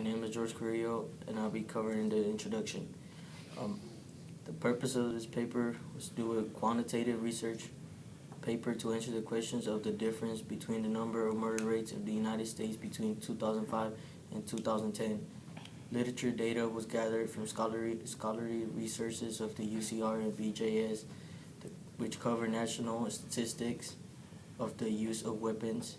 name is George Carrillo, and I'll be covering the introduction. The purpose of this paper was to do a quantitative research paper to answer the questions of the difference between the number of murder rates in the United States between 2005 and 2010. Literature data was gathered from scholarly resources of the UCR and BJS, which cover national statistics of the use of weapons,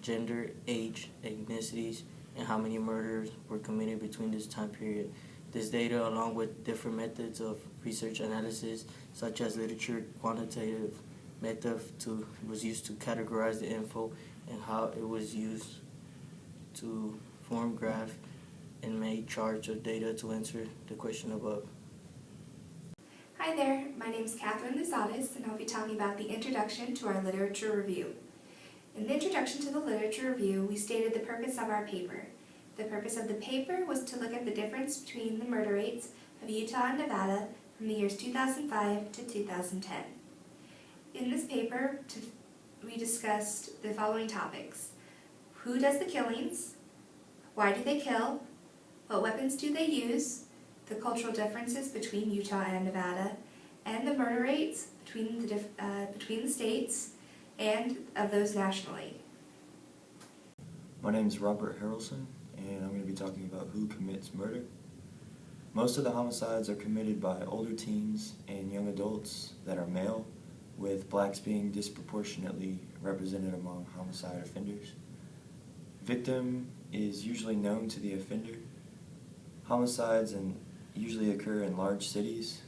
gender, age, ethnicities, and how many murders were committed between this time period. This data, along with different methods of research analysis, such as literature quantitative method, was used to categorize the info and how it was used to form graph and made charts of data to answer the question above. Hi there, my name is Catherine Luzadas, and I'll be talking about the introduction to our literature review. In the introduction to the literature review, we stated the purpose of our paper. The purpose of the paper was to look at the difference between the murder rates of Utah and Nevada from the years 2005 to 2010. In this paper, we discussed the following topics: who does the killings, why do they kill, what weapons do they use, the cultural differences between Utah and Nevada, and the murder rates between the states and of those nationally. My name is Robert Harrelson, and I'm going to be talking about who commits murder. Most of the homicides are committed by older teens and young adults that are male, with blacks being disproportionately represented among homicide offenders. Victim is usually known to the offender. Homicides usually occur in large cities,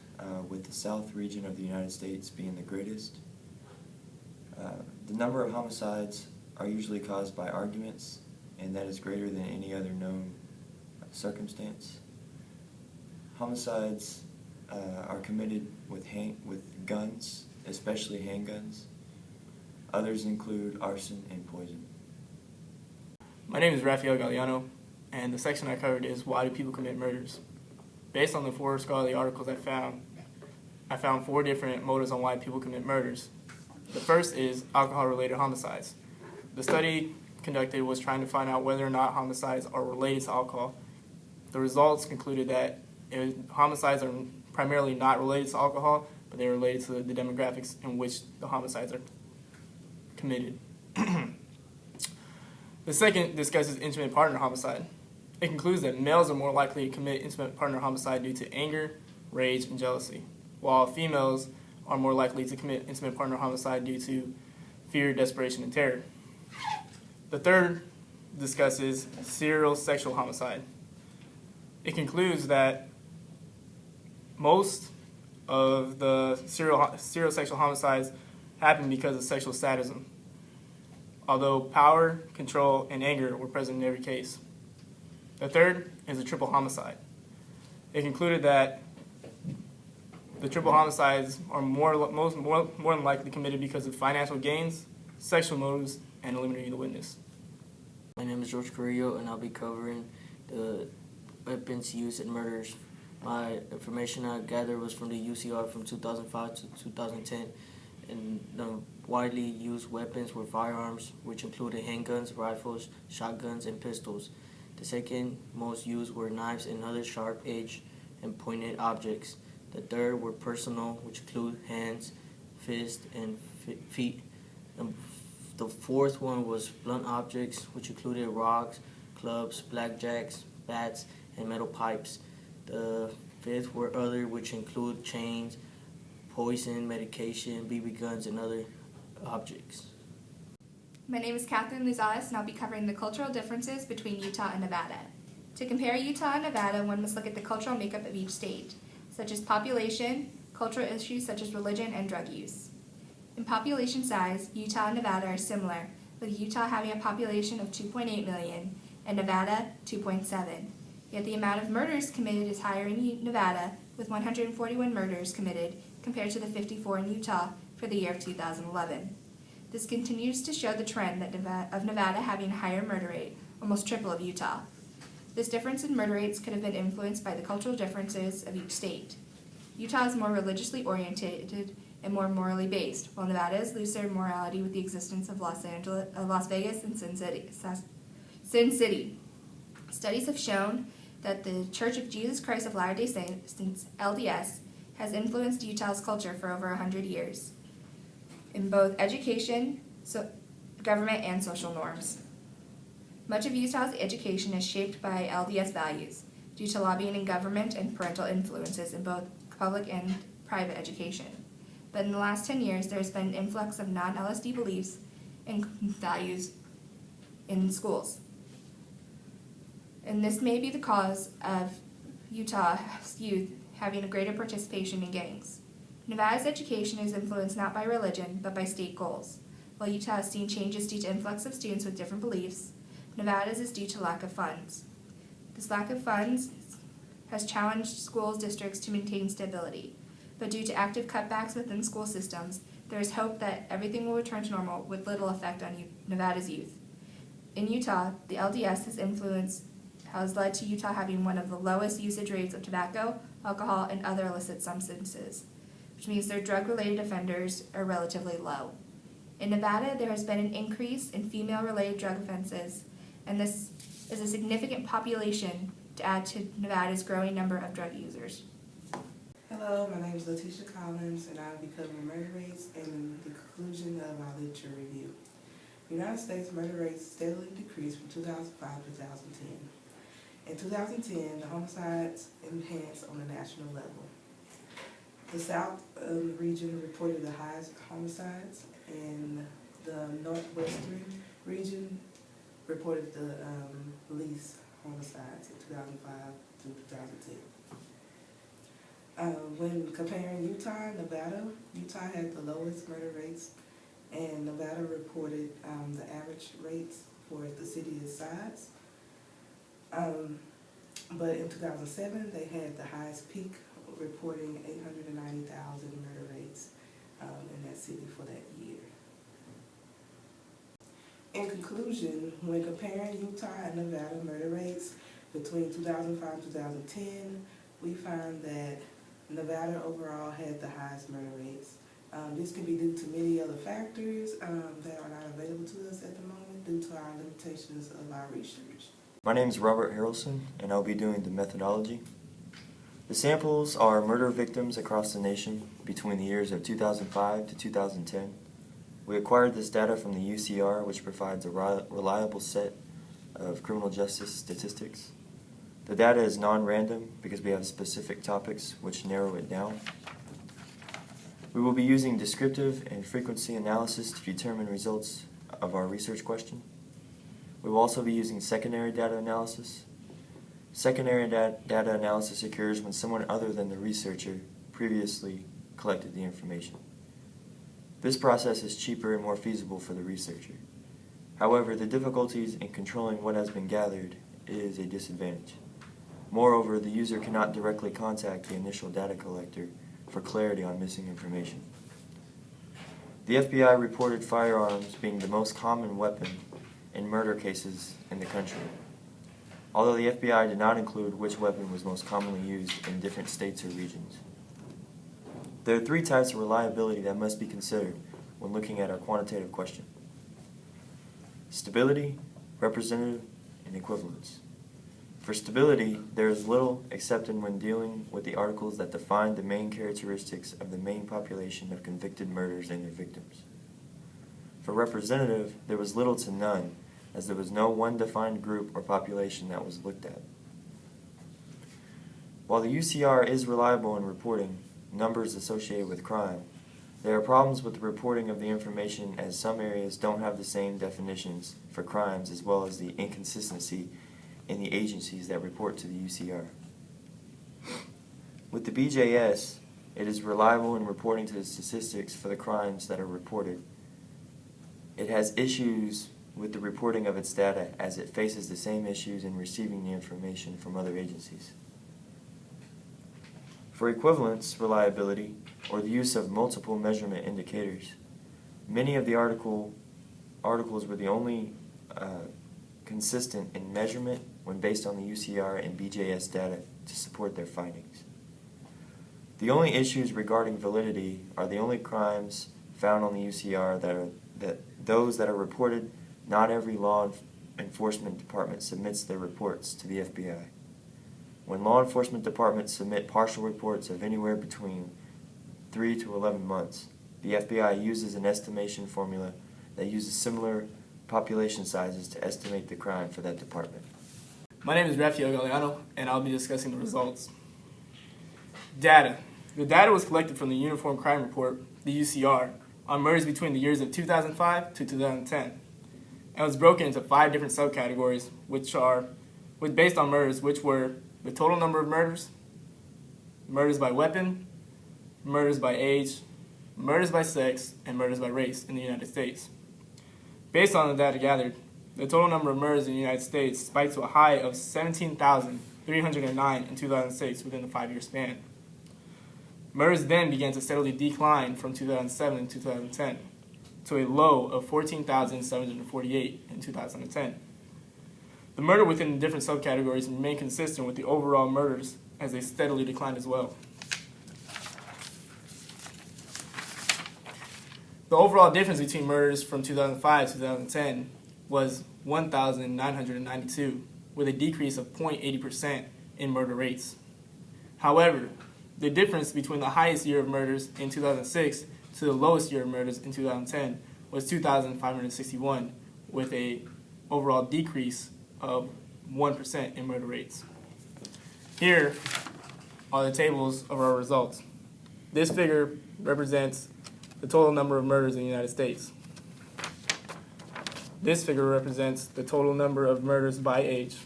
with the South region of the United States being the greatest. The number of homicides are usually caused by arguments, and that is greater than any other known circumstance. Homicides are committed with guns, especially handguns. Others include arson and poison. My name is Rafael Galliano, and the section I covered is why do people commit murders. Based on the 4 scholarly articles I found 4 different motives on why people commit murders. The first is alcohol-related homicides. The study conducted was trying to find out whether or not homicides are related to alcohol. The results concluded that homicides are primarily not related to alcohol, but they're related to the demographics in which the homicides are committed. The second discusses intimate partner homicide. It concludes that males are more likely to commit intimate partner homicide due to anger, rage, and jealousy, while females are more likely to commit intimate partner homicide due to fear, desperation, and terror. The third discusses serial sexual homicide. It concludes that most of the serial sexual homicides happen because of sexual sadism, although power, control, and anger were present in every case. The third is a triple homicide. It concluded that the triple homicides are more than likely committed because of financial gains, sexual motives, and eliminating the witness. My name is George Carrillo, and I'll be covering the weapons used in murders. My information I gathered was from the UCR from 2005 to 2010, and the widely used weapons were firearms, which included handguns, rifles, shotguns, and pistols. The second most used were knives and other sharp-edged and pointed objects. The third were personal, which include hands, fists, and feet. The fourth one was blunt objects, which included rocks, clubs, blackjacks, bats, and metal pipes. The fifth were other, which include chains, poison, medication, BB guns, and other objects. My name is Catherine Luzadas, and I'll be covering the cultural differences between Utah and Nevada. To compare Utah and Nevada, one must look at the cultural makeup of each state, such as population, cultural issues such as religion and drug use. In population size, Utah and Nevada are similar, with Utah having a population of 2.8 million and Nevada 2.7. Yet the amount of murders committed is higher in Nevada, with 141 murders committed compared to the 54 in Utah for the year of 2011. This continues to show the trend of Nevada having a higher murder rate, almost triple of Utah. This difference in murder rates could have been influenced by the cultural differences of each state. Utah is more religiously oriented and more morally based, while Nevada is looser in morality with the existence of Las Vegas and Sin City. Studies have shown that the Church of Jesus Christ of Latter-day Saints, LDS, has influenced Utah's culture for over 100 years in both education, government, and social norms. Much of Utah's education is shaped by LDS values due to lobbying in government and parental influences in both public and private education. But in the last 10 years, there has been an influx of non-LSD beliefs and values in schools. And this may be the cause of Utah's youth having a greater participation in gangs. Nevada's education is influenced not by religion, but by state goals. While Utah has seen changes due to influx of students with different beliefs, Nevada's is due to lack of funds. This lack of funds has challenged schools districts to maintain stability, but due to active cutbacks within school systems, there is hope that everything will return to normal with little effect on Nevada's youth. In Utah, the LDS's influence has led to Utah having one of the lowest usage rates of tobacco, alcohol, and other illicit substances, which means their drug-related offenders are relatively low. In Nevada, there has been an increase in female-related drug offenses, and this is a significant population to add to Nevada's growing number of drug users. Hello, my name is Letitia Collins, and I will be covering murder rates and the conclusion of our literature review. The United States murder rates steadily decreased from 2005 to 2010. In 2010, the homicides enhanced on a national level. The South region reported the highest homicides, and the Northwestern region reported the least homicides in 2005 to 2010. When comparing Utah and Nevada, Utah had the lowest murder rates, and Nevada reported the average rates for the city its size. But in 2007, they had the highest peak, reporting 890,000 murder rates in that city for that year. In conclusion, when comparing Utah and Nevada murder rates between 2005 and 2010, we found that Nevada overall had the highest murder rates. This can be due to many other factors that are not available to us at the moment due to our limitations of our research. My name is Robert Harrelson, and I'll be doing the methodology. The samples are murder victims across the nation between the years of 2005 to 2010. We acquired this data from the UCR, which provides a reliable set of criminal justice statistics. The data is non-random because we have specific topics which narrow it down. We will be using descriptive and frequency analysis to determine results of our research question. We will also be using secondary data analysis. Secondary data analysis occurs when someone other than the researcher previously collected the information. This process is cheaper and more feasible for the researcher. However, the difficulties in controlling what has been gathered is a disadvantage. Moreover, the user cannot directly contact the initial data collector for clarity on missing information. The FBI reported firearms being the most common weapon in murder cases in the country, although the FBI did not include which weapon was most commonly used in different states or regions. There are three types of reliability that must be considered when looking at our quantitative question: stability, representative, and equivalence. For stability, there is little accepted when dealing with the articles that define the main characteristics of the main population of convicted murders and their victims. For representative, there was little to none, as there was no one defined group or population that was looked at. While the UCR is reliable in reporting numbers associated with crime, there are problems with the reporting of the information, as some areas don't have the same definitions for crimes, as well as the inconsistency in the agencies that report to the UCR. With the BJS, it is reliable in reporting to the statistics for the crimes that are reported. It has issues with the reporting of its data, as it faces the same issues in receiving the information from other agencies. For equivalence reliability, or the use of multiple measurement indicators, many of the articles were the only consistent in measurement when based on the UCR and BJS data to support their findings. The only issues regarding validity are the only crimes found on the UCR that those that are reported. Not every law enforcement department submits their reports to the FBI. When law enforcement departments submit partial reports of anywhere between 3 to 11 months, the FBI uses an estimation formula that uses similar population sizes to estimate the crime for that department. My name is Rafael Galeano, and I'll be discussing the results. Data. The data was collected from the Uniform Crime Report, the UCR, on murders between the years of 2005 to 2010, and was broken into 5 different subcategories, which based on murders, which were the total number of murders, murders by weapon, murders by age, murders by sex, and murders by race in the United States. Based on the data gathered, the total number of murders in the United States spiked to a high of 17,309 in 2006 within the 5-year span. Murders then began to steadily decline from 2007 to 2010 to a low of 14,748 in 2010. The murder within the different subcategories remained consistent with the overall murders as they steadily declined as well. The overall difference between murders from 2005 to 2010 was 1,992, with a decrease of 0.80% in murder rates. However, the difference between the highest year of murders in 2006 to the lowest year of murders in 2010 was 2,561, with a overall decrease of 1% in murder rates. Here are the tables of our results. This figure represents the total number of murders in the United States. This figure represents the total number of murders by age.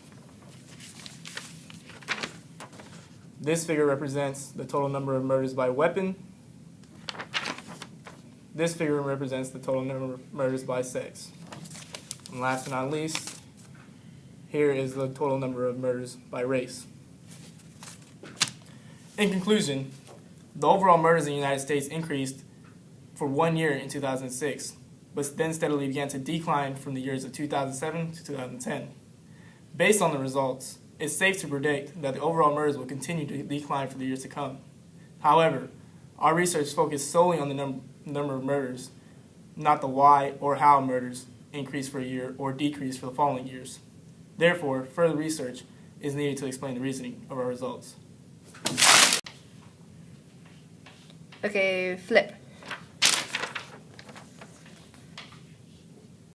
This figure represents the total number of murders by weapon. This figure represents the total number of murders by sex. And last but not least, here is the total number of murders by race. In conclusion, the overall murders in the United States increased for 1 year in 2006, but then steadily began to decline from the years of 2007 to 2010. Based on the results, it's safe to predict that the overall murders will continue to decline for the years to come. However, our research focused solely on the number of murders, not the why or how murders increase for a year or decrease for the following years. Therefore, further research is needed to explain the reasoning of our results. Okay, flip.